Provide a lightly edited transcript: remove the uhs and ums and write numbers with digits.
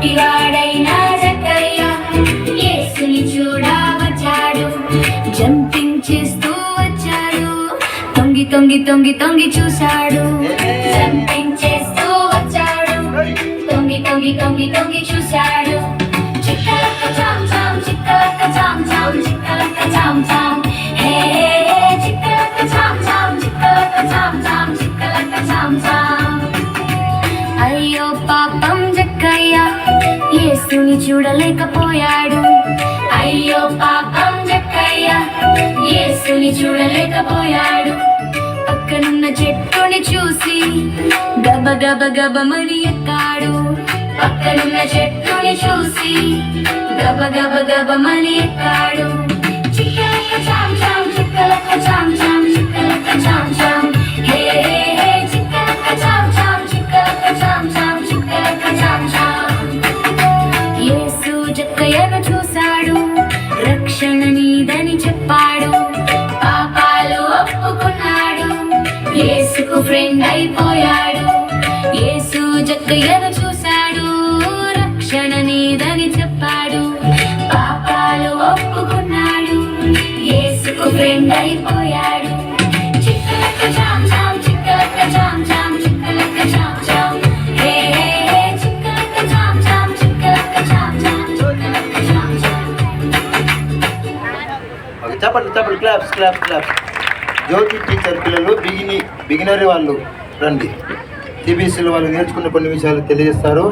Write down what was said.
గుడ్డివాడైన జక్కయ్య యేసుని చూడ వచ్చాడు. జంపింగ్ చేస్తూ వచ్చాడు, తొంగి తొంగి తొంగి తొంగి చూశాడు. జంపింగ్ చేస్తూ వచ్చాడు, తొంగి తొంగి తొంగి తొంగి చూశాడు. చిక్కలక్క చాం చాం, చిక్కలక్క చాం చాం, చిక్కలక్క చాం చాం, హే చిక్కలక్క చాం చాం, చిక్కలక్క చాం చాం, చిక్కలక్క చాం చాం. అయ్యో పాపం జక్కయ్య యేసుని చూడలేకపోయాడు. అయ్యో పాపం జక్కయ్య యేసుని చూడలేకపోయాడు. పక్కనున్న చెట్టుని చూసి గబ గబ గబమని ఎక్కాడు. పక్కనున్న చెట్టుని చూసి గబ గబ గబమని ఎక్కాడు. చిక్కలక్క చాం చాం, చిక్కలక్క చాం చాం, చిక్కలక్క చాం చాం, హే చిక్కలక్క చాం చాం, చిక్కలక్క చాం చాం, చిక్కలక్క చాం చాం. యేసు జక్కయ్యను చూశాడు, రక్షణ నీదని చెప్పాడు. పాపాలు ఒప్పుకున్నాడు, యేసుకు ఫ్రెండ్ అయిపోయాడు. యేసు జక్కయ్యను చూశాడు, రక్షణ నీదని చెప్పాడు. పాపాలు ఒప్పుకున్నాడు, యేసుకు ఫ్రెండ్ అయిపోయాడు. చిక్కలక్క చాం చాం, చిక్కలక్క చాం చాం, చిక్కలక్క చాం చాం, హే చిక్కలక్క చాం చాం, చిక్కలక్క చాం చాం, చిక్కలక్క చాం చాం. చెప్పండి చెప్పండి, క్లాప్స్ క్లాప్స్ క్లాప్స్. జ్యోతి టీచర్ పిల్లలు బిగినరీ వాళ్ళు రండి. సిబిఎస్ఈ వాళ్ళు నేర్చుకున్న కొన్ని విషయాలు తెలియజేస్తారు.